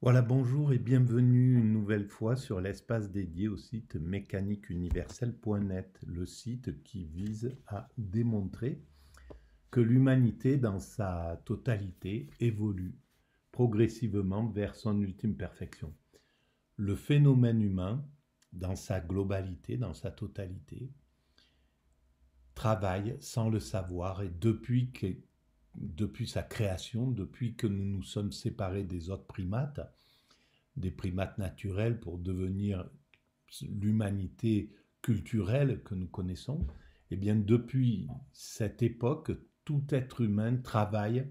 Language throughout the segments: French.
Voilà, bonjour et bienvenue une nouvelle fois sur l'espace dédié au site mécaniqueuniverselle.net, le site qui vise à démontrer que l'humanité dans sa totalité évolue progressivement vers son ultime perfection. Le phénomène humain, dans sa globalité, dans sa totalité, travaille sans le savoir et depuis sa création, depuis que nous nous sommes séparés des primates naturels pour devenir l'humanité culturelle que nous connaissons, eh bien depuis cette époque, tout être humain travaille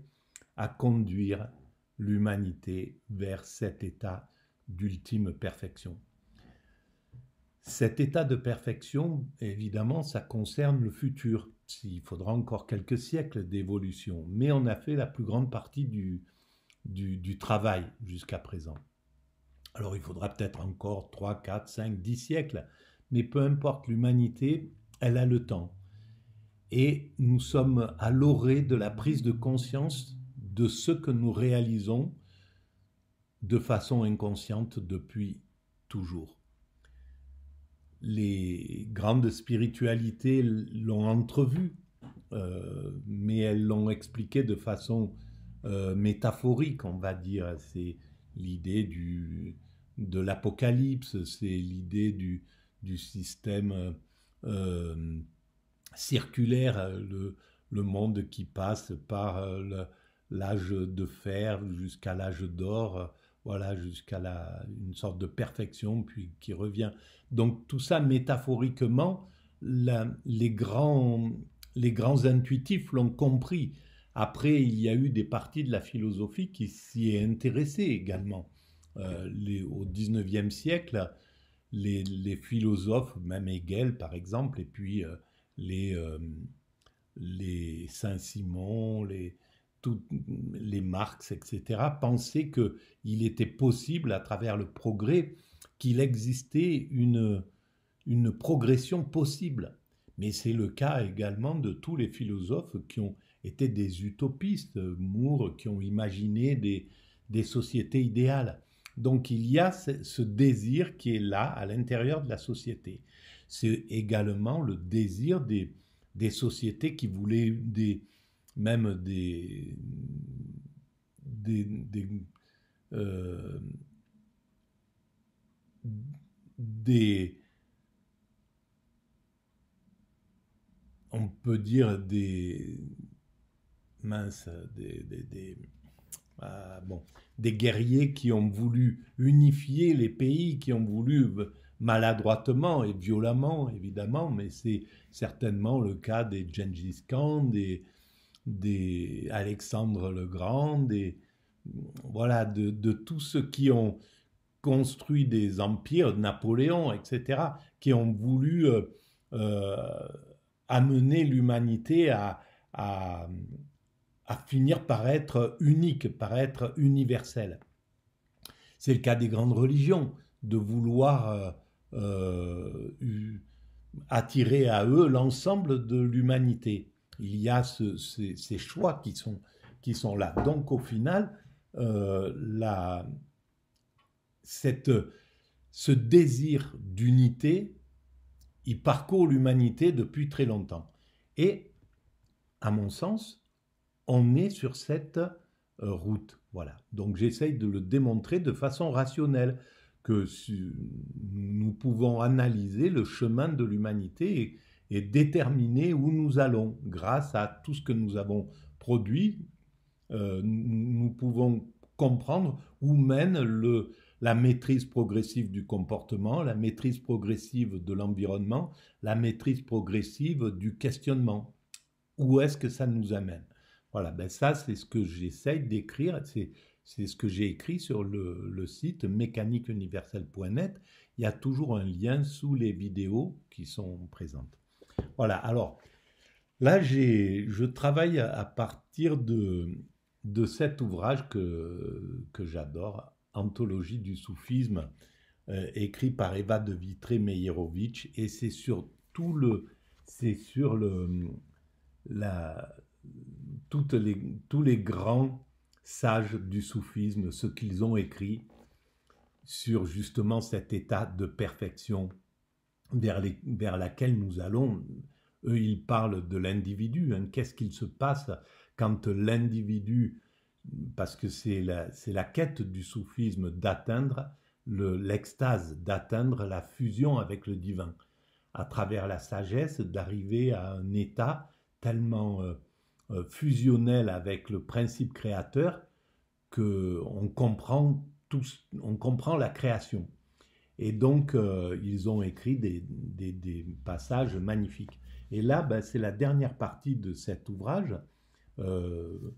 à conduire l'humanité vers cet état d'ultime perfection. Cet état de perfection, évidemment, ça concerne le futur. Il faudra encore quelques siècles d'évolution, mais on a fait la plus grande partie du travail jusqu'à présent. Alors il faudra peut-être encore 3, 4, 5, 10 siècles, mais peu importe, l'humanité, elle a le temps. Et nous sommes à l'orée de la prise de conscience de ce que nous réalisons de façon inconsciente depuis toujours. Les grandes spiritualités l'ont entrevu, mais elles l'ont expliqué de façon métaphorique, on va dire. C'est l'idée de l'apocalypse, c'est l'idée du système circulaire, le monde qui passe par l'âge de fer jusqu'à l'âge d'or, voilà, jusqu'à une sorte de perfection, puis qui revient. Donc tout ça, métaphoriquement, les grands intuitifs l'ont compris. Après, il y a eu des parties de la philosophie qui s'y est intéressée également. Au XIXe siècle, les philosophes, même Hegel par exemple, et puis les, euh, les Saint-Simon, les Marx, etc., pensaient qu'il était possible, à travers le progrès, qu'il existait une progression possible. Mais c'est le cas également de tous les philosophes qui ont été des utopistes, Moore, qui ont imaginé des sociétés idéales. Donc il y a ce désir qui est là, à l'intérieur de la société. C'est également le désir des sociétés qui voulaient même des, euh, des, on peut dire mince, bon, des guerriers qui ont voulu unifier les pays, qui ont voulu maladroitement et violemment, évidemment, mais c'est certainement le cas des Gengis Khan, des Alexandre le Grand, voilà, de tous ceux qui ont construit des empires, Napoléon, etc., qui ont voulu euh, amener l'humanité à, à finir par être unique, par être universel. C'est le cas des grandes religions, de vouloir attirer à eux l'ensemble de l'humanité. Il y a ces choix qui sont là. Donc au final, ce désir d'unité, il parcourt l'humanité depuis très longtemps. Et, à mon sens, on est sur cette route. Voilà. Donc j'essaye de le démontrer de façon rationnelle, que nous pouvons analyser le chemin de l'humanité et déterminer où nous allons grâce à tout ce que nous avons produit. Nous pouvons comprendre où mène la maîtrise progressive du comportement, la maîtrise progressive de l'environnement, la maîtrise progressive du questionnement. Où est-ce que ça nous amène? Voilà, ben ça c'est ce que j'essaye d'écrire, c'est ce que j'ai écrit sur le site mécaniqueuniverselle.net. Il y a toujours un lien sous les vidéos qui sont présentes. Voilà, alors là je travaille à partir de cet ouvrage que j'adore, Anthologie du soufisme, écrit par Eva de Vitré-Meyerovitch, et c'est sur la, tous les grands sages du soufisme, ce qu'ils ont écrit, sur justement cet état de perfection vers laquelle nous allons. Eux, ils parlent de l'individu. Hein. Qu'est-ce qu'il se passe quand l'individu, parce que c'est la quête du soufisme d'atteindre l'extase, d'atteindre la fusion avec le divin, à travers la sagesse, d'arriver à un état tellement fusionnel avec le principe créateur qu'on comprend on comprend la création. Et donc, ils ont écrit des passages magnifiques. Et là, ben, c'est la dernière partie de cet ouvrage, euh,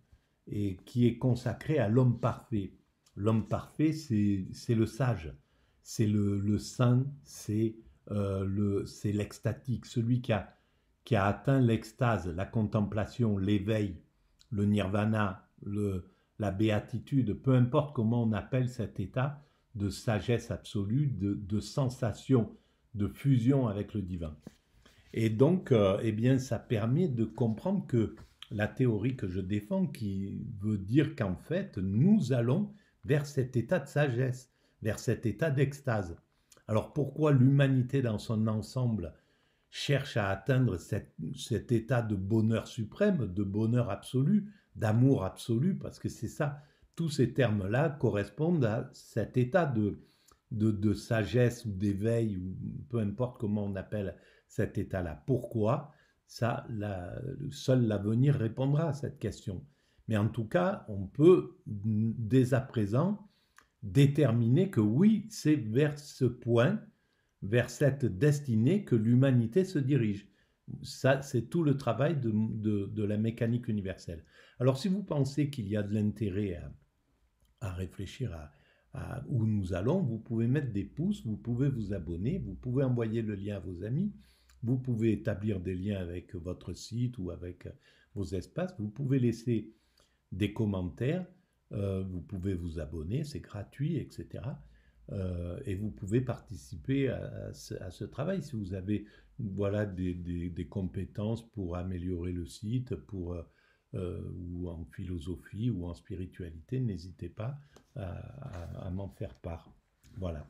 et qui est consacrée à l'homme parfait. L'homme parfait, c'est le sage, c'est le saint, c'est l'extatique, celui qui a atteint l'extase, la contemplation, l'éveil, le nirvana, la béatitude, peu importe comment on appelle cet état de sagesse absolue, de sensation, de fusion avec le divin. Et donc, eh bien, ça permet de comprendre que la théorie que je défends, qui veut dire qu'en fait, nous allons vers cet état de sagesse, vers cet état d'extase. Alors pourquoi l'humanité dans son ensemble cherche à atteindre cet état de bonheur suprême, de bonheur absolu, d'amour absolu, parce que c'est ça, tous ces termes-là correspondent à cet état de sagesse ou d'éveil, ou peu importe comment on appelle cet état-là. Pourquoi? Ça, seul l'avenir répondra à cette question. Mais en tout cas, on peut, dès à présent, déterminer que oui, c'est vers ce point, vers cette destinée que l'humanité se dirige. Ça, c'est tout le travail de la mécanique universelle. Alors, si vous pensez qu'il y a de l'intérêt à réfléchir à où nous allons, vous pouvez mettre des pouces, vous pouvez vous abonner, vous pouvez envoyer le lien à vos amis, vous pouvez établir des liens avec votre site ou avec vos espaces, vous pouvez laisser des commentaires, vous pouvez vous abonner, c'est gratuit, etc. Et vous pouvez participer à ce travail si vous avez voilà, des compétences pour améliorer le site, ou en philosophie ou en spiritualité, n'hésitez pas à m'en faire part. Voilà.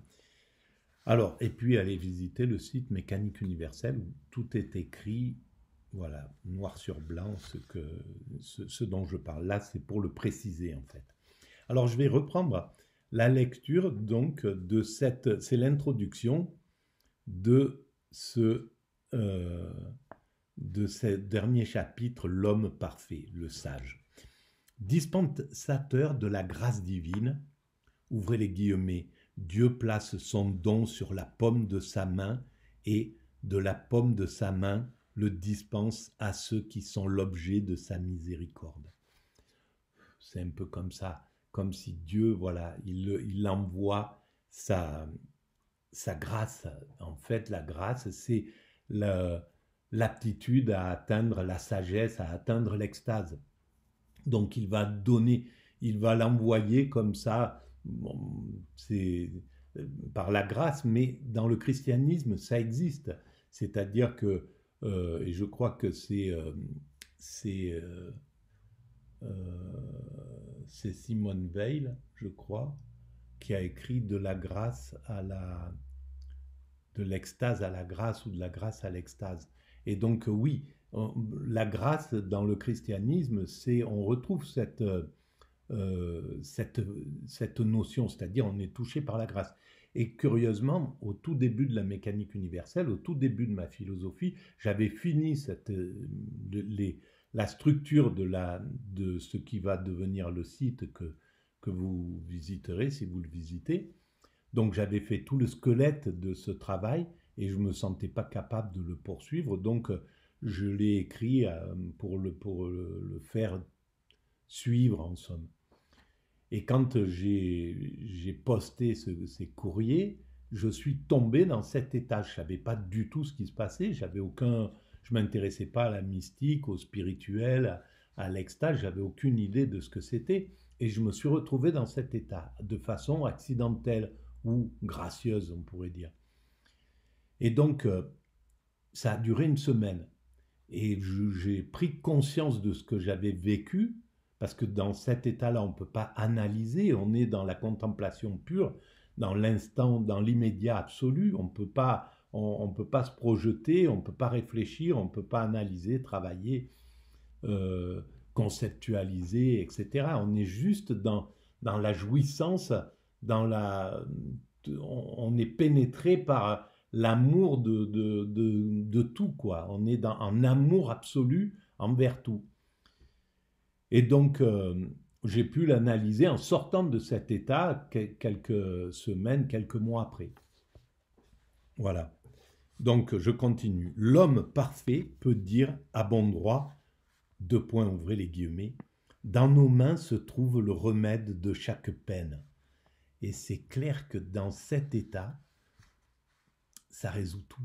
Alors, et puis allez visiter le site Mécanique Universelle où tout est écrit, voilà, noir sur blanc, ce dont je parle. Là, c'est pour le préciser en fait. Alors, je vais reprendre la lecture donc c'est l'introduction de de ce dernier chapitre, l'homme parfait, le sage. Dispensateur de la grâce divine, ouvrez les guillemets, Dieu place son don sur la paume de sa main et de la paume de sa main le dispense à ceux qui sont l'objet de sa miséricorde. C'est un peu comme ça, comme si Dieu, voilà, il envoie sa grâce. En fait, la grâce, c'est l'aptitude à atteindre la sagesse, à atteindre l'extase. Donc il va l'envoyer comme ça, bon, c'est par la grâce, mais dans le christianisme, ça existe. C'est-à-dire que, et je crois que c'est Simone Weil, je crois, qui a écrit de l'extase à la grâce ou de la grâce à l'extase. Et donc oui, la grâce dans le christianisme, on retrouve cette notion, c'est-à-dire on est touché par la grâce. Et curieusement, au tout début de la mécanique universelle, au tout début de ma philosophie, j'avais fini la structure de ce qui va devenir le site que vous visiterez si vous le visitez. Donc j'avais fait tout le squelette de ce travail et je ne me sentais pas capable de le poursuivre. Donc je l'ai écrit pour le faire suivre en somme. Et quand j'ai posté ces courriers, je suis tombé dans cet état. Je ne savais pas du tout ce qui se passait. Je ne m'intéressais pas à la mystique, au spirituel, à l'extase. J'avais aucune idée de ce que c'était. Et je me suis retrouvé dans cet état, de façon accidentelle ou gracieuse, on pourrait dire. Et donc, ça a duré une semaine. Et j'ai pris conscience de ce que j'avais vécu, parce que dans cet état-là, on ne peut pas analyser, on est dans la contemplation pure. dans l'instant, dans l'immédiat absolu. On peut pas se projeter, on ne peut pas réfléchir, on ne peut pas analyser, travailler, euh, conceptualiser, etc. On est juste dans la jouissance, dans la, on est pénétré par l'amour de tout, quoi. On est en amour absolu envers tout. Et donc, j'ai pu l'analyser en sortant de cet état quelques semaines, quelques mois après. Voilà. Donc, je continue. L'homme parfait peut dire à bon droit, deux points, ouvrez les guillemets, dans nos mains se trouve le remède de chaque peine. Et c'est clair que dans cet état, ça résout tout.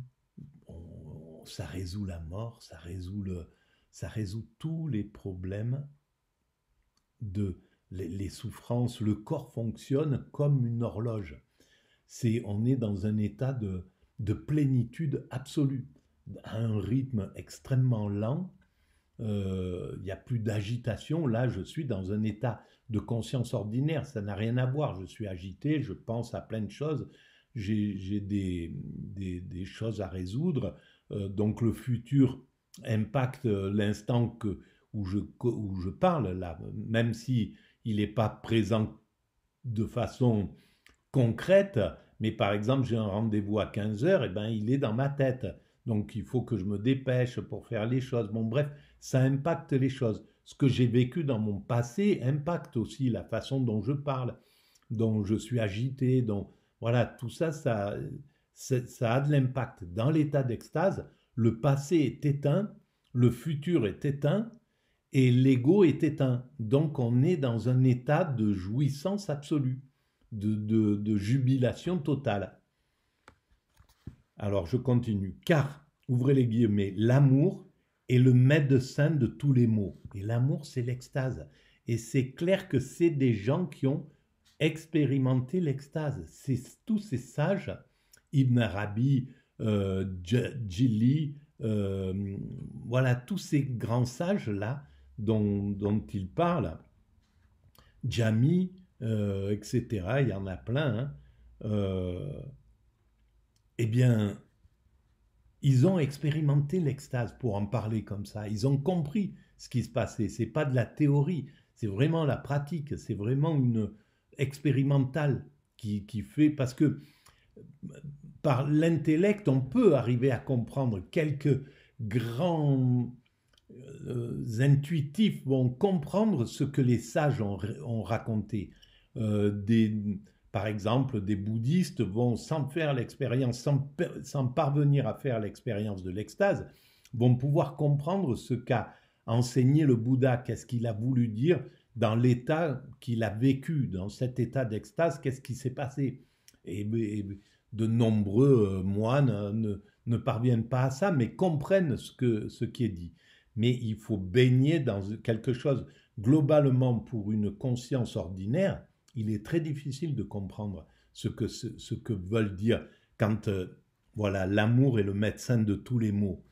Ça résout la mort, ça résout tous les problèmes les souffrances. Le corps fonctionne comme une horloge. On est dans un état de plénitude absolue, à un rythme extrêmement lent. Il n'y a plus d'agitation. Là, je suis dans un état de conscience ordinaire. Ça n'a rien à voir. Je suis agité, je pense à plein de choses. J'ai des choses à résoudre. Donc le futur impacte l'instant où je parle, là, même si il n'est pas présent de façon concrète, mais par exemple, j'ai un rendez-vous à 15 heures, et ben il est dans ma tête. Donc il faut que je me dépêche pour faire les choses. Bon, bref, ça impacte les choses. Ce que j'ai vécu dans mon passé impacte aussi la façon dont je parle, dont je suis agité, dont voilà, tout ça, ça a de l'impact. Dans l'état d'extase, le passé est éteint, le futur est éteint, et l'ego est éteint. Donc on est dans un état de jouissance absolue, de jubilation totale. Alors je continue. Car, ouvrez les guillemets, l'amour est le médecin de tous les maux. Et l'amour, c'est l'extase. Et c'est clair que c'est des gens qui ont expérimenté l'extase. C'est tous ces sages, Ibn Arabi, Jili, voilà, tous ces grands sages-là dont il parle, Jami, etc., il y en a plein, hein, eh bien, ils ont expérimenté l'extase pour en parler comme ça. Ils ont compris ce qui se passait. C'est pas de la théorie, c'est vraiment la pratique, c'est vraiment une expérimentale qui fait, parce que par l'intellect, on peut arriver à comprendre. Quelques grands intuitifs vont comprendre ce que les sages ont raconté. Par exemple, des bouddhistes vont, sans faire l'expérience, sans parvenir à faire l'expérience de l'extase, vont pouvoir comprendre ce qu'a enseigné le Bouddha, qu'est-ce qu'il a voulu dire dans l'état qu'il a vécu, dans cet état d'extase, qu'est-ce qui s'est passé. Et de nombreux moines ne parviennent pas à ça, mais comprennent ce qui est dit. Mais il faut baigner dans quelque chose. Globalement, pour une conscience ordinaire, il est très difficile de comprendre ce que veulent dire quand voilà, l'amour est le médecin de tous les maux.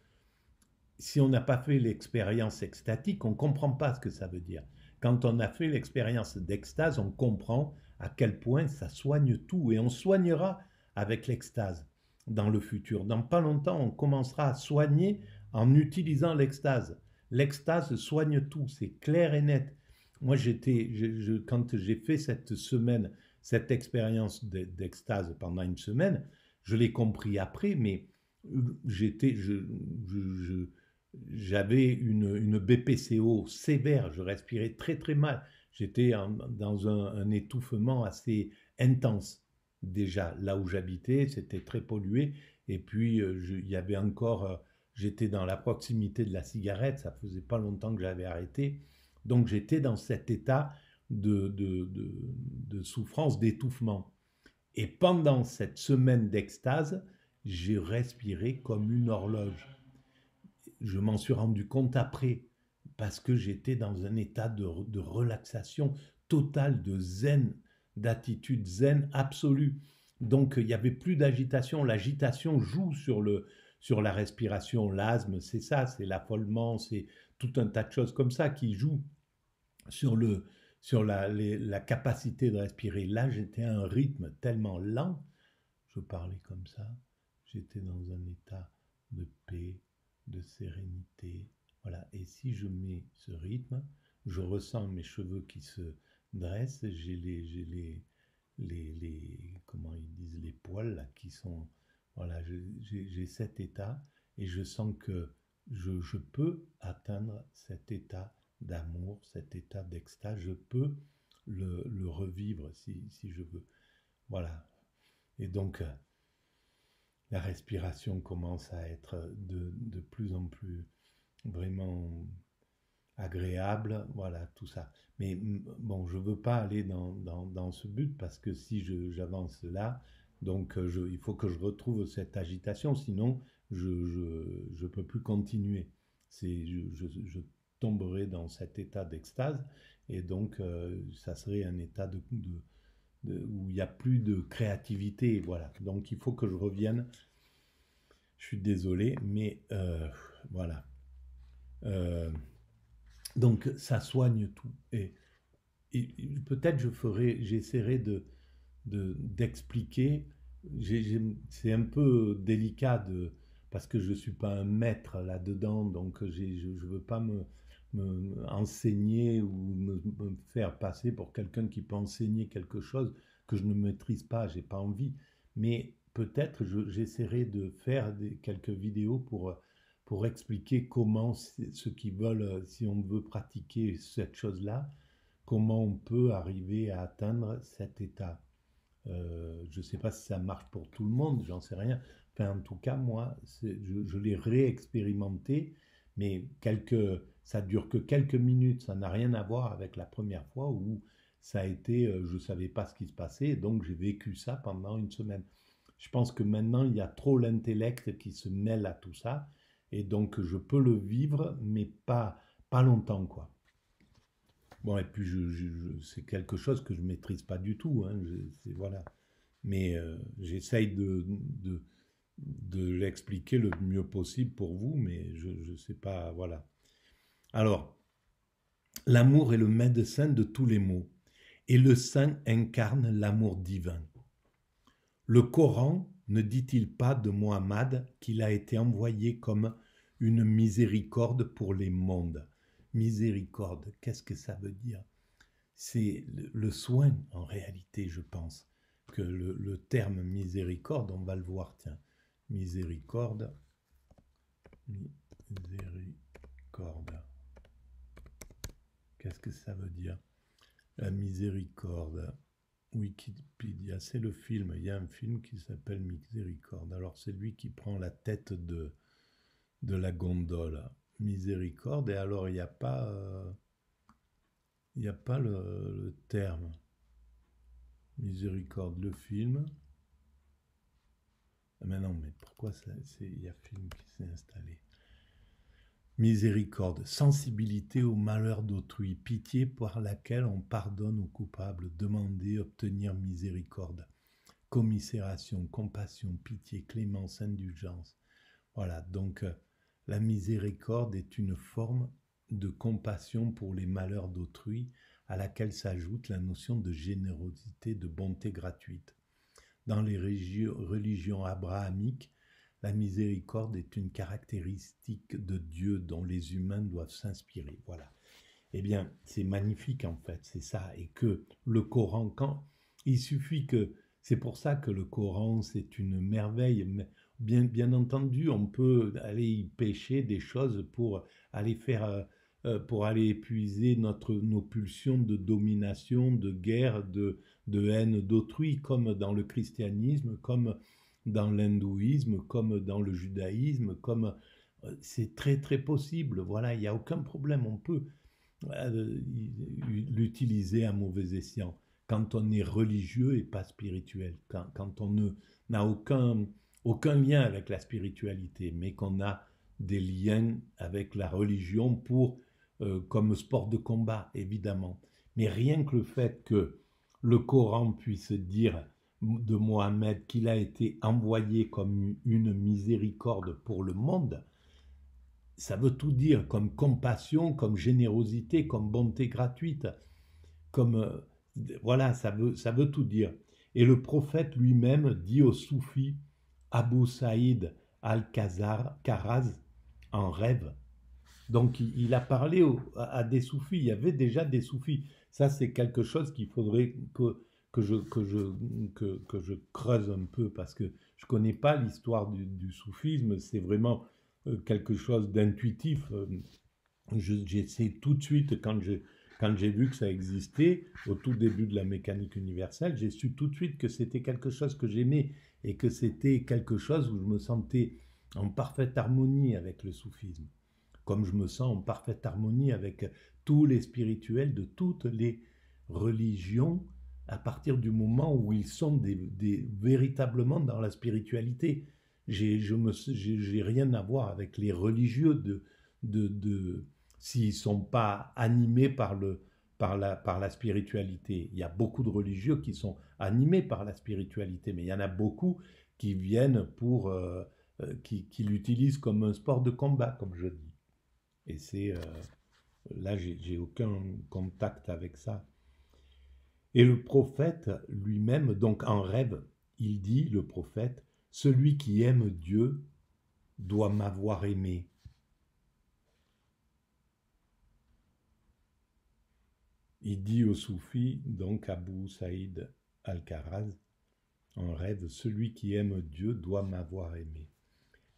Si on n'a pas fait l'expérience extatique, on ne comprend pas ce que ça veut dire. Quand on a fait l'expérience d'extase, on comprend à quel point ça soigne tout. Et on soignera avec l'extase dans le futur. Dans pas longtemps, on commencera à soigner en utilisant l'extase. L'extase soigne tout, c'est clair et net. Moi, quand j'ai fait cette semaine, cette expérience d'extase pendant une semaine, je l'ai compris après, mais j'avais une BPCO sévère, je respirais très très mal. J'étais dans un étouffement assez intense. Déjà, là où j'habitais, c'était très pollué. Et puis, il y avait encore, j'étais dans la proximité de la cigarette, ça faisait pas longtemps que j'avais arrêté. Donc, j'étais dans cet état de souffrance, d'étouffement. Et pendant cette semaine d'extase, j'ai respiré comme une horloge. Je m'en suis rendu compte après, parce que j'étais dans un état de relaxation totale, de zen, d'attitude zen absolue. Donc il n'y avait plus d'agitation. L'agitation joue sur la respiration. L'asthme, c'est ça, c'est l'affolement, c'est tout un tas de choses comme ça qui jouent sur sur la capacité de respirer. Là, j'étais à un rythme tellement lent, je parlais comme ça, j'étais dans un état de paix, de sérénité. Voilà. Et si je mets ce rythme, je ressens mes cheveux qui se dressent, comment ils disent, les poils là, qui sont, voilà, j'ai cet état et je sens que je peux atteindre cet état d'amour, cet état d'extase, je peux le revivre si je veux. Voilà. Et donc, la respiration commence à être de plus en plus vraiment agréable, voilà, tout ça. Mais bon, je ne veux pas aller dans ce but parce que si j'avance là, donc il faut que je retrouve cette agitation, sinon je peux plus continuer. Je tomberai dans cet état d'extase et donc ça serait un état où il n'y a plus de créativité, voilà. Donc il faut que je revienne. Je suis désolé, mais voilà. Euh, donc ça soigne tout. Et peut-être j'essaierai d'expliquer. C'est un peu délicat parce que je ne suis pas un maître là-dedans, donc je ne veux pas me enseigner ou me faire passer pour quelqu'un qui peut enseigner quelque chose que je ne maîtrise pas, j'ai pas envie. Mais peut-être j'essaierai de faire quelques vidéos pour expliquer comment ceux qui veulent, si on veut pratiquer cette chose-là, comment on peut arriver à atteindre cet état. Je ne sais pas si ça marche pour tout le monde, j'en sais rien. Enfin, en tout cas, moi, je l'ai réexpérimenté, mais ça dure que quelques minutes. Ça n'a rien à voir avec la première fois où ça a été, je ne savais pas ce qui se passait, donc j'ai vécu ça pendant une semaine. Je pense que maintenant, il y a trop l'intellect qui se mêle à tout ça, et donc je peux le vivre, mais pas longtemps, quoi. Bon, et puis c'est quelque chose que je ne maîtrise pas du tout, hein, voilà. Mais j'essaye de l'expliquer le mieux possible pour vous, mais je ne sais pas, voilà. Alors, l'amour est le médecin de tous les maux, et le saint incarne l'amour divin. Le Coran ne dit-il pas de Mohammed qu'il a été envoyé comme une miséricorde pour les mondes? Miséricorde, qu'est-ce que ça veut dire? C'est le soin, en réalité, je pense, que le terme miséricorde, on va le voir, tiens, miséricorde, qu'est-ce que ça veut dire? La miséricorde, Wikipédia, c'est le film, il y a un film qui s'appelle Miséricorde, alors c'est lui qui prend la tête de la gondole, miséricorde, et alors il n'y a pas... il n'y a pas le terme. Miséricorde, le film. Ah mais non, mais pourquoi il y a film qui s'est installé? Miséricorde, sensibilité au malheur d'autrui, pitié par laquelle on pardonne aux coupables, demander, obtenir miséricorde, commisération, compassion, pitié, clémence, indulgence. Voilà, donc la miséricorde est une forme de compassion pour les malheurs d'autrui à laquelle s'ajoute la notion de générosité, de bonté gratuite. Dans les religions abrahamiques, la miséricorde est une caractéristique de Dieu dont les humains doivent s'inspirer. Voilà. Eh bien, c'est magnifique en fait, c'est ça. Et que le Coran, il suffit que... C'est pour ça que le Coran, c'est une merveille. Bien entendu, on peut aller y pêcher des choses pour aller pour aller épuiser nos pulsions de domination, de guerre, de haine d'autrui, comme dans le christianisme, comme dans l'hindouisme, comme dans le judaïsme, comme c'est très très possible. Voilà, il n'y a aucun problème. On peut l'utiliser à mauvais escient quand on est religieux et pas spirituel, quand on n'a aucun lien avec la spiritualité, mais qu'on a des liens avec la religion comme sport de combat, évidemment. Mais rien que le fait que le Coran puisse dire de Mohammed qu'il a été envoyé comme une miséricorde pour le monde, ça veut tout dire, comme compassion, comme générosité, comme bonté gratuite, comme, voilà, ça veut tout dire. Et le prophète lui-même dit au soufi Abu Saïd al-Kharaz en rêve. Donc il a parlé à des soufis, il y avait déjà des soufis. Ça c'est quelque chose qu'il faudrait que je creuse un peu parce que je ne connais pas l'histoire du soufisme, c'est vraiment quelque chose d'intuitif. J'essaie tout de suite, quand j'ai vu que ça existait, au tout début de la mécanique universelle, j'ai su tout de suite que c'était quelque chose que j'aimais et que c'était quelque chose où je me sentais en parfaite harmonie avec le soufisme, comme je me sens en parfaite harmonie avec tous les spirituels de toutes les religions, à partir du moment où ils sont véritablement dans la spiritualité. J'ai rien à voir avec les religieux s'ils ne sont pas animés par la spiritualité. Il y a beaucoup de religieux qui sont animés par la spiritualité, mais il y en a beaucoup qui viennent qui l'utilisent comme un sport de combat, comme je dis. Et là, j'ai aucun contact avec ça. Et le prophète lui-même, donc en rêve, il dit, le prophète, celui qui aime Dieu doit m'avoir aimé. Il dit au soufi, donc Abu Saïd al-Kharaz, en rêve, celui qui aime Dieu doit m'avoir aimé.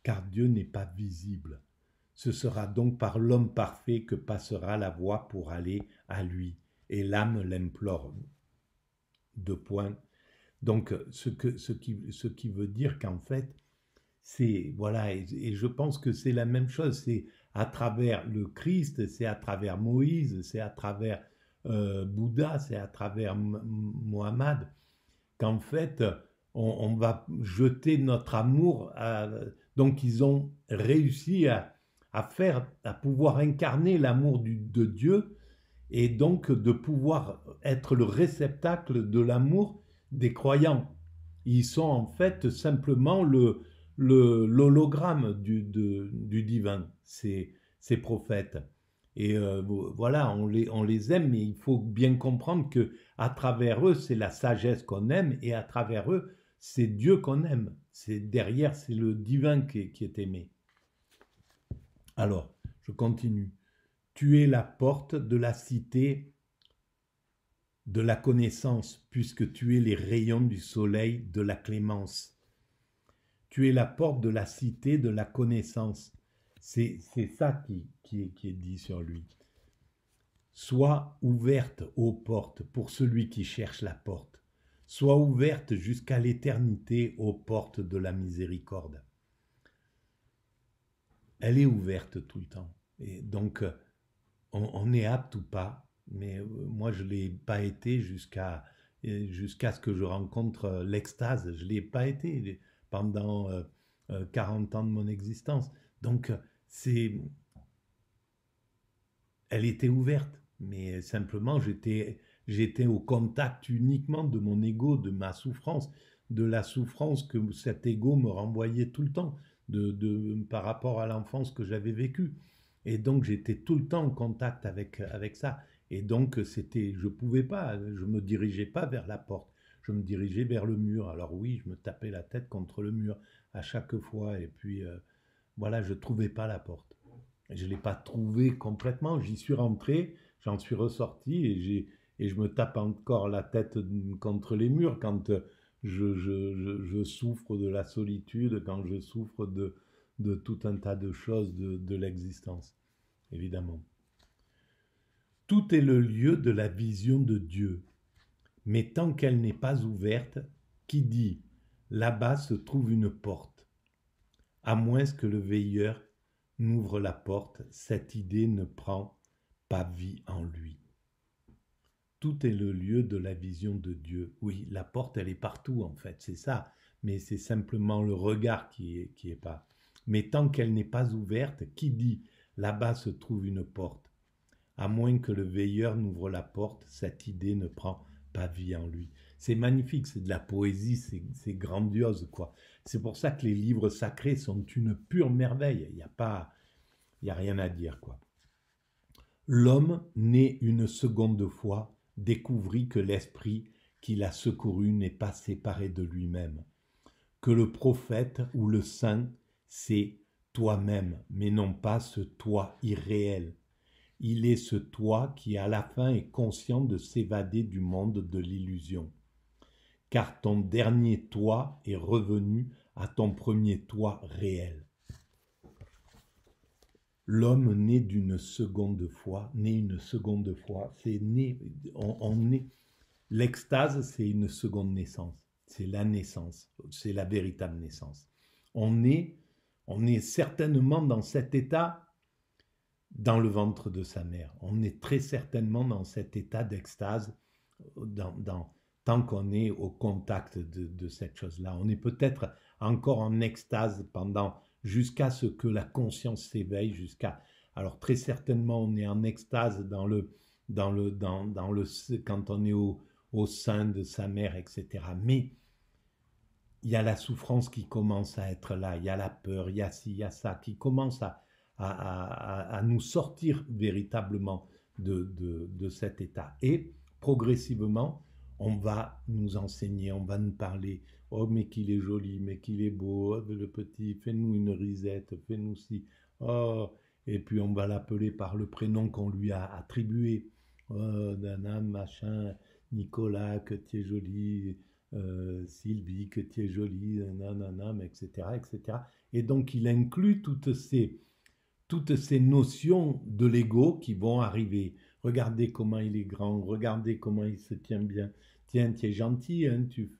Car Dieu n'est pas visible. Ce sera donc par l'homme parfait que passera la voie pour aller à lui. Et l'âme l'implore. Deux points. Donc, ce qui veut dire qu'en fait, c'est, voilà, et je pense que c'est la même chose, c'est à travers le Christ, c'est à travers Moïse, c'est à travers Bouddha, c'est à travers Mohammed, qu'en fait, on va jeter notre amour. Donc, ils ont réussi à pouvoir incarner l'amour de Dieu et donc de pouvoir être le réceptacle de l'amour des croyants. Ils sont en fait simplement l'hologramme du divin, ces prophètes. Et voilà, on les aime, mais il faut bien comprendre que à travers eux, c'est la sagesse qu'on aime, et à travers eux, c'est Dieu qu'on aime. Derrière, c'est le divin qui est aimé. Alors, je continue. Tu es la porte de la cité de la connaissance, puisque tu es les rayons du soleil de la clémence. Tu es la porte de la cité de la connaissance. C'est ça qui est dit sur lui. Sois ouverte, ô porte, pour celui qui cherche la porte. Sois ouverte jusqu'à l'éternité, ô porte de la miséricorde. Elle est ouverte tout le temps. Et donc, on est apte ou pas, mais moi je ne l'ai pas été jusqu'à ce que je rencontre l'extase. Je ne l'ai pas été pendant 40 ans de mon existence. Donc, elle était ouverte, mais simplement j'étais au contact uniquement de mon ego, de ma souffrance, de la souffrance que cet ego me renvoyait tout le temps, par rapport à l'enfance que j'avais vécue. Et donc j'étais tout le temps en contact avec ça. Et donc je pouvais pas, je me dirigeais pas vers la porte, je me dirigeais vers le mur. Alors oui, je me tapais la tête contre le mur à chaque fois. Et puis voilà, je trouvais pas la porte. Je ne l'ai pas trouvée complètement. J'y suis rentré, j'en suis ressorti et je me tape encore la tête contre les murs quand je souffre de la solitude, quand je souffre de tout un tas de choses de l'existence, évidemment. Tout est le lieu de la vision de Dieu, mais tant qu'elle n'est pas ouverte, qui dit « là-bas se trouve une porte », à moins que le veilleur n'ouvre la porte, cette idée ne prend pas vie en lui. Tout est le lieu de la vision de Dieu. Oui, la porte, elle est partout en fait, c'est ça, mais c'est simplement le regard qui est pas. Mais tant qu'elle n'est pas ouverte, qui dit « là-bas se trouve une porte », à moins que le veilleur n'ouvre la porte, cette idée ne prend pas vie en lui. C'est magnifique, c'est de la poésie, c'est grandiose, quoi. C'est pour ça que les livres sacrés sont une pure merveille. Il y a rien à dire, quoi. L'homme naît une seconde fois découvrit que l'esprit qui l'a secouru n'est pas séparé de lui-même, que le prophète ou le saint, c'est toi-même, mais non pas ce toi irréel. Il est ce toi qui à la fin est conscient de s'évader du monde de l'illusion. Car ton dernier toi est revenu à ton premier toi réel. L'homme né d'une seconde fois, c'est né, on est, l'extase c'est une seconde naissance, c'est la naissance, c'est la véritable naissance. On est certainement dans cet état dans le ventre de sa mère. On est très certainement dans cet état d'extase tant qu'on est au contact de cette chose-là. On est peut-être encore en extase jusqu'à ce que la conscience s'éveille, alors très certainement on est en extase quand on est au sein de sa mère, etc. Mais il y a la souffrance qui commence à être là, il y a la peur, il y a ci, il y a ça, qui commence à nous sortir véritablement de cet état. Et progressivement, on va nous enseigner, on va nous parler. Oh, mais qu'il est joli, mais qu'il est beau, oh, le petit, fais-nous une risette, fais-nous ci. Oh, et puis on va l'appeler par le prénom qu'on lui a attribué. Oh, Nana, machin, Nicolas, que tu es joli, Sylvie, que tu es jolie, nanana, etc., etc. Et donc il inclut toutes ces notions de l'ego qui vont arriver. Regardez comment il est grand, regardez comment il se tient bien. Tiens, tu es gentil, hein, tu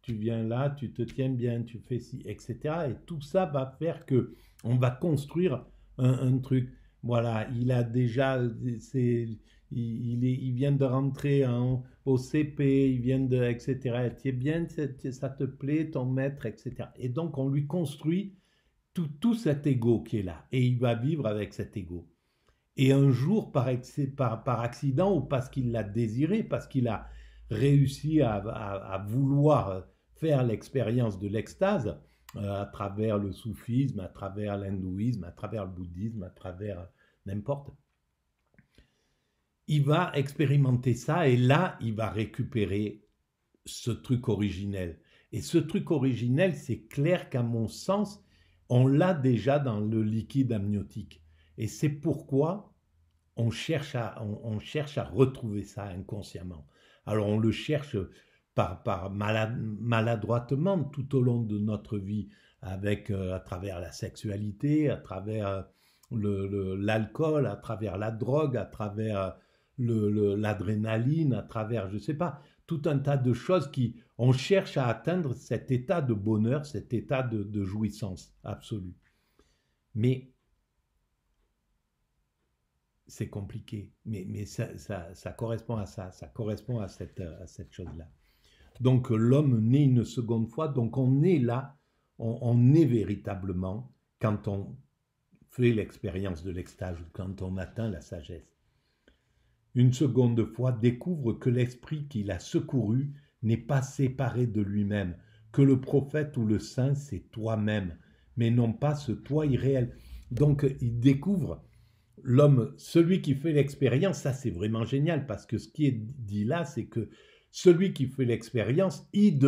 viens là, tu te tiens bien, tu fais ci, etc. Et tout ça va faire que on va construire un truc. Voilà, il a déjà, il vient de rentrer au CP, il vient de, etc. Tu es bien, ça te plaît, ton maître, etc. Et donc on lui construit tout cet ego qui est là, et il va vivre avec cet ego. Et un jour, par accident, ou parce qu'il l'a désiré, parce qu'il a réussi à vouloir faire l'expérience de l'extase, à travers le soufisme, à travers l'hindouisme, à travers le bouddhisme, à travers n'importe, il va expérimenter ça, et là, il va récupérer ce truc originel. Et ce truc originel, c'est clair qu'à mon sens, on l'a déjà dans le liquide amniotique. Et c'est pourquoi on cherche à retrouver ça inconsciemment. Alors on le cherche maladroitement tout au long de notre vie, à travers la sexualité, à travers l'alcool, à travers la drogue, à travers l'adrénaline, à travers, je ne sais pas, tout un tas de choses on cherche à atteindre cet état de bonheur, cet état de jouissance absolue. Mais c'est compliqué, mais ça correspond à ça correspond à cette chose-là. Donc l'homme naît une seconde fois, donc on est là, on est véritablement, quand on fait l'expérience de l'extase, quand on atteint la sagesse. Une seconde fois, découvre que l'esprit qui l'a secouru n'est pas séparé de lui-même, que le prophète ou le saint, c'est toi-même, mais non pas ce toi irréel. Donc il découvre l'homme, celui qui fait l'expérience, ça c'est vraiment génial, parce que ce qui est dit là, c'est que celui qui fait l'expérience, il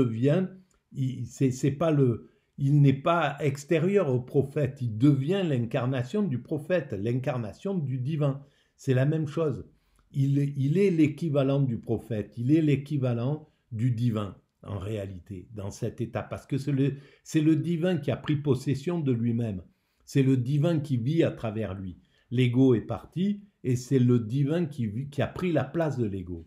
n'est pas extérieur au prophète, il devient l'incarnation du prophète, l'incarnation du divin. C'est la même chose. Il est l'équivalent du prophète, il est l'équivalent du divin, en réalité, dans cet état, parce que c'est le divin qui a pris possession de lui-même, c'est le divin qui vit à travers lui. L'ego est parti, et c'est le divin qui a pris la place de l'ego.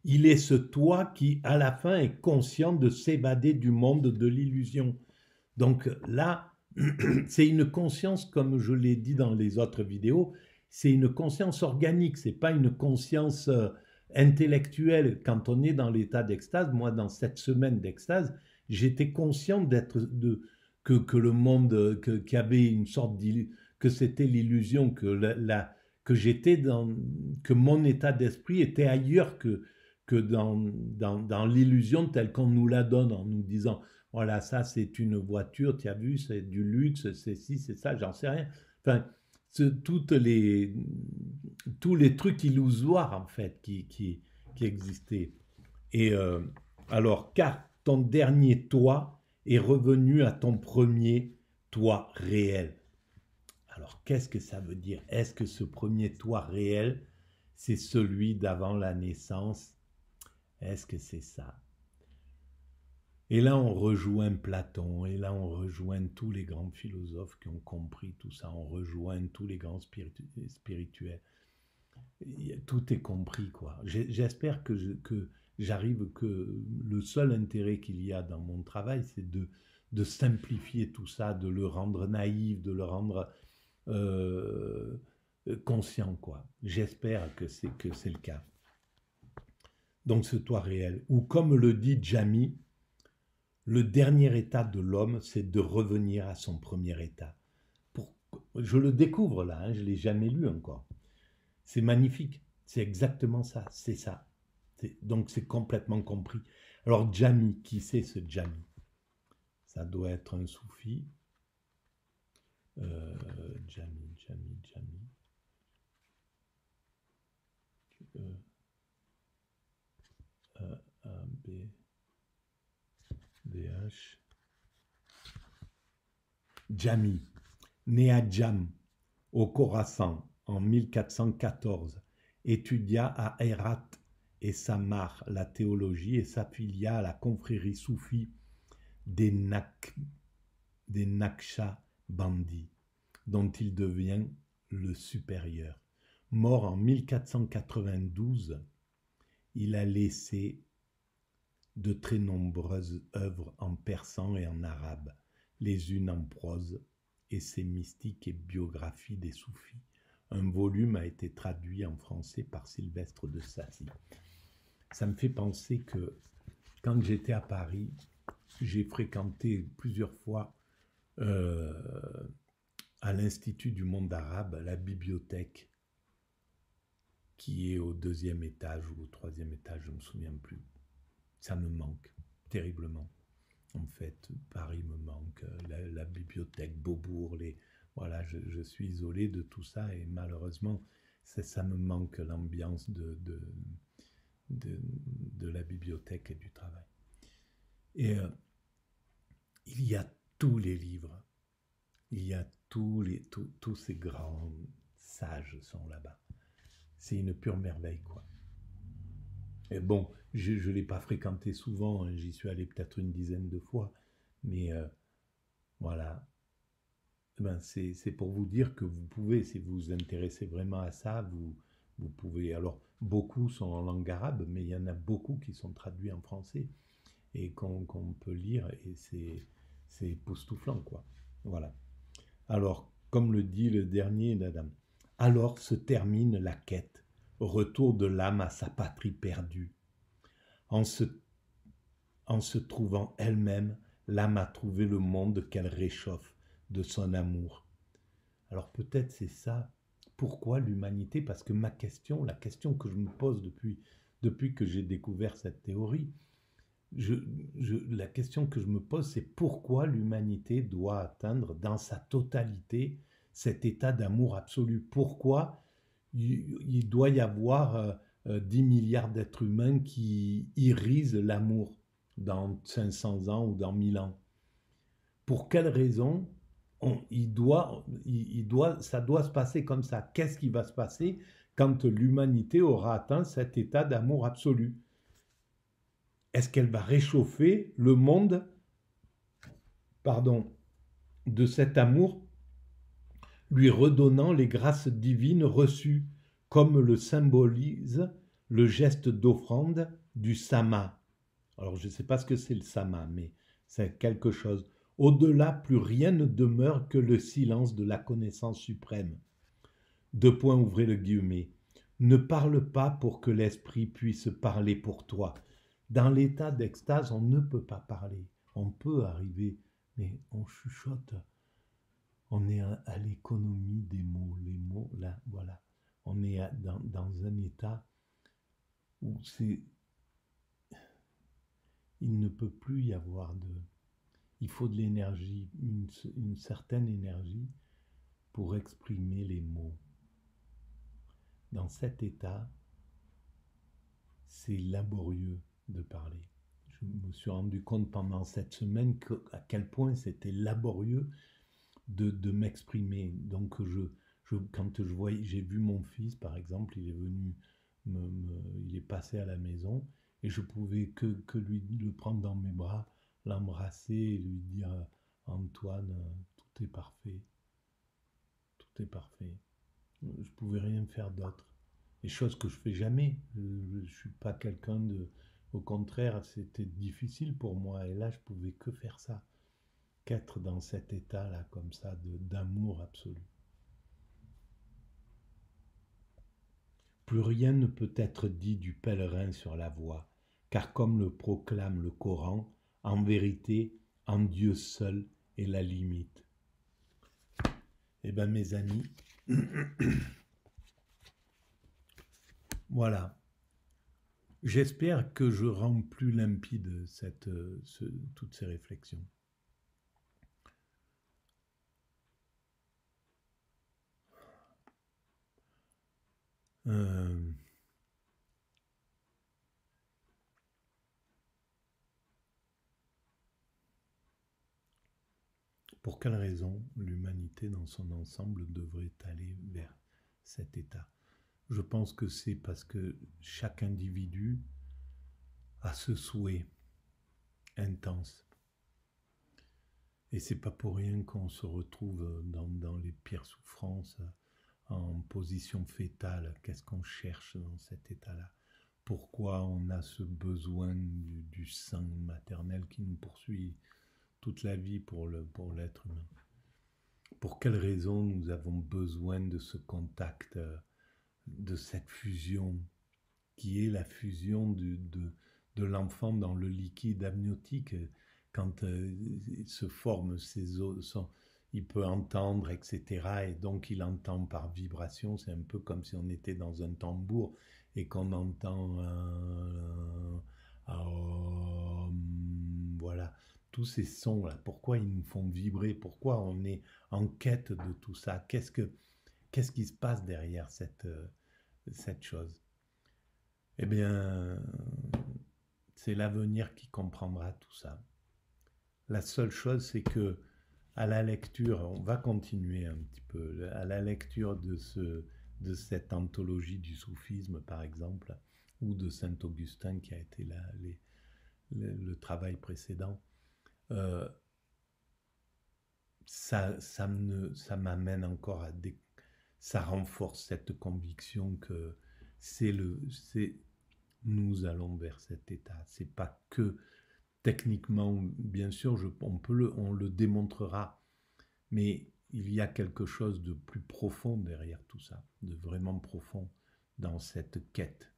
Il est ce toi qui, à la fin, est conscient de s'évader du monde de l'illusion. Donc là, c'est une conscience, comme je l'ai dit dans les autres vidéos, c'est une conscience organique, c'est pas une conscience intellectuelle. Quand on est dans l'état d'extase, moi, dans cette semaine d'extase, j'étais conscient que le monde, qu'il y avait une sorte que c'était l'illusion, que mon état d'esprit était ailleurs que dans l'illusion telle qu'on nous la donne, en nous disant voilà, ça c'est une voiture, tu as vu, c'est du luxe, c'est ci, c'est ça, j'en sais rien. Enfin, toutes les tous les trucs illusoires, en fait, qui existaient. Et alors, car ton dernier toi est revenu à ton premier toi réel. Alors, qu'est-ce que ça veut dire? Est-ce que ce premier toi réel, c'est celui d'avant la naissance? Est-ce que c'est ça? Et là, on rejoint Platon, et là, on rejoint tous les grands philosophes qui ont compris tout ça, on rejoint tous les grands spirituels. Tout est compris, quoi. J'espère que j'arrive, que le seul intérêt qu'il y a dans mon travail, c'est de simplifier tout ça, de le rendre naïf, de le rendre euh, conscient, quoi. J'espère que c'est le cas. Donc, ce toi réel. Ou comme le dit Jamy, le dernier état de l'homme, c'est de revenir à son premier état. Je le découvre là, hein, je ne l'ai jamais lu encore. C'est magnifique, c'est exactement ça, c'est ça. Donc c'est complètement compris. Alors Jamy, qui c'est ce Jamy? Ça doit être un soufi. Jamy. B, H. Jamy, né à Jam, au Khorasan, en 1414, étudia à Hérat et Samar la théologie et s'affilia à la confrérie soufie des Naqshbandis, dont il devient le supérieur. Mort en 1492, il a laissé de très nombreuses œuvres en persan et en arabe, les unes en prose, et ses mystiques et biographies des soufis. Un volume a été traduit en français par Sylvestre de Sacy. Ça me fait penser que quand j'étais à Paris, j'ai fréquenté plusieurs fois à l'Institut du monde arabe, la bibliothèque qui est au 2e étage ou au 3e étage, je ne me souviens plus. Ça me manque terriblement. En fait, Paris me manque, la bibliothèque, Beaubourg, voilà, je suis isolé de tout ça et malheureusement, ça me manque l'ambiance de la bibliothèque et du travail. Et il y a tous les livres, il y a tous ces grands sages sont là-bas. C'est une pure merveille, quoi. Et bon, je ne l'ai pas fréquenté souvent, hein, j'y suis allé peut-être une dizaine de fois, mais voilà. Ben, c'est pour vous dire que vous pouvez, si vous vous intéressez vraiment à ça, vous pouvez. Alors, beaucoup sont en langue arabe, mais il y en a beaucoup qui sont traduits en français et qu'on peut lire, et c'est époustouflant, quoi. Voilà. Alors, comme le dit le dernier d'Adam, alors se termine la quête, retour de l'âme à sa patrie perdue. En se trouvant elle-même, l'âme a trouvé le monde qu'elle réchauffe de son amour. Alors peut-être c'est ça. Pourquoi l'humanité? Parce que la question que je me pose depuis que j'ai découvert cette théorie, la question que je me pose, c'est pourquoi l'humanité doit atteindre dans sa totalité cet état d'amour absolu? Pourquoi il doit y avoir 10 milliards d'êtres humains qui irisent l'amour dans 500 ans ou dans 1000 ans? Pour quelle raison ça doit se passer comme ça? Qu'est-ce qui va se passer quand l'humanité aura atteint cet état d'amour absolu? Est-ce qu'elle va réchauffer le monde, de cet amour, lui redonnant les grâces divines reçues, comme le symbolise le geste d'offrande du sama? Alors je ne sais pas ce que c'est le sama, mais c'est quelque chose. Au-delà, plus rien ne demeure que le silence de la connaissance suprême. Deux points, ouvrez le guillemet. Ne parle pas pour que l'esprit puisse parler pour toi. Dans l'état d'extase, on ne peut pas parler. On peut arriver, mais on chuchote. On est à l'économie des mots. Les mots, là, voilà. On est dans un état où il ne peut plus y avoir il faut de l'énergie, une certaine énergie pour exprimer les mots. dans cet état, c'est laborieux de parler. Je me suis rendu compte pendant cette semaine à quel point c'était laborieux de m'exprimer. Donc quand j'ai vu mon fils, par exemple, il est venu, il est passé à la maison, et je pouvais que lui le prendre dans mes bras, l'embrasser et lui dire Antoine, tout est parfait, tout est parfait. Je pouvais rien faire d'autre. Des choses que je fais jamais. Je suis pas quelqu'un de. Au contraire, c'était difficile pour moi. Et là, je pouvais que faire ça, qu'être dans cet état-là, comme ça, d'amour absolu. Plus rien ne peut être dit du pèlerin sur la voie, car comme le proclame le Coran, en vérité, en Dieu seul est la limite. Eh bien, mes amis, voilà. J'espère que je rends plus limpide toutes ces réflexions. Pour quelle raison l'humanité dans son ensemble devrait aller vers cet état? Je pense que c'est parce que chaque individu a ce souhait intense. Et c'est pas pour rien qu'on se retrouve dans les pires souffrances, en position fétale. Qu'est-ce qu'on cherche dans cet état-là? Pourquoi on a ce besoin du sein maternel qui nous poursuit toute la vie pour l'être humain? Pour quelles raisons nous avons besoin de ce contact, de cette fusion, qui est la fusion de l'enfant dans le liquide amniotique? Quand il se forme ses os, il peut entendre, etc. Et donc il entend par vibration. C'est un peu comme si on était dans un tambour et qu'on entend voilà, tous ces sons-là. Pourquoi ils nous font vibrer? Pourquoi on est en quête de tout ça? Qu'est-ce qui se passe derrière cette chose? Eh bien, c'est l'avenir qui comprendra tout ça. La seule chose, c'est que à la lecture, on va continuer un petit peu, à la lecture de cette anthologie du soufisme, par exemple, ou de Saint-Augustin, qui a été le travail précédent, ça m'amène encore ça renforce cette conviction que nous allons vers cet état. C'est pas que techniquement, bien sûr, on le démontrera, mais il y a quelque chose de plus profond derrière tout ça, de vraiment profond dans cette quête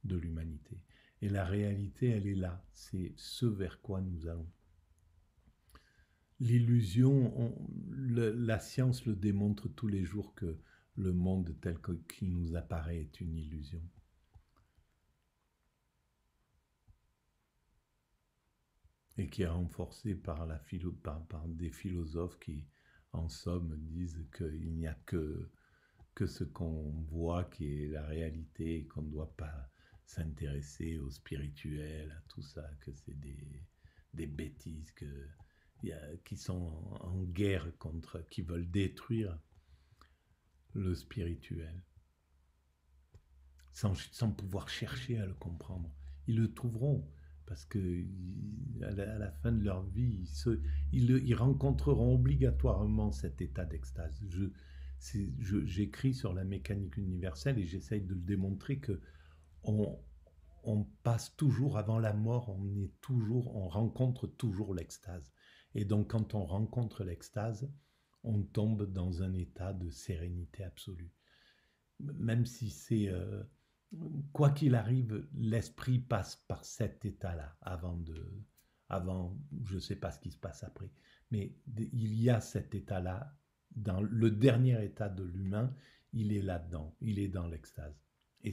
de l'humanité. Et la réalité, elle est là, c'est ce vers quoi nous allons. L'illusion, la science le démontre tous les jours que le monde tel qu'il nous apparaît est une illusion. Et qui est renforcé par des philosophes qui, en somme, disent qu'il n'y a que ce qu'on voit qui est la réalité et qu'on ne doit pas s'intéresser au spirituel, à tout ça, que c'est des bêtises qui sont en guerre qui veulent détruire le spirituel sans pouvoir chercher à le comprendre. Ils le trouveront, parce que à la fin de leur vie, ils rencontreront obligatoirement cet état d'extase. J'écris sur la mécanique universelle et j'essaye de le démontrer que on passe toujours avant la mort, on rencontre toujours l'extase. Et donc quand on rencontre l'extase, on tombe dans un état de sérénité absolue. Même si c'est... quoi qu'il arrive, l'esprit passe par cet état-là avant, je ne sais pas ce qui se passe après, mais il y a cet état-là, dans le dernier état de l'humain, il est là-dedans, il est dans l'extase. Et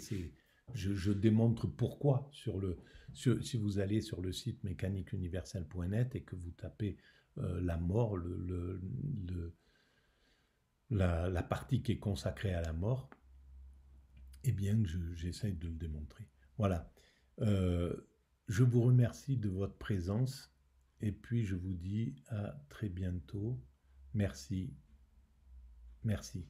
je démontre pourquoi si vous allez sur le site mécaniqueuniverselle.net et que vous tapez la mort, la partie qui est consacrée à la mort, eh bien, j'essaye de le démontrer. Voilà. Euh, je vous remercie de votre présence et puis je vous dis à très bientôt. Merci. Merci.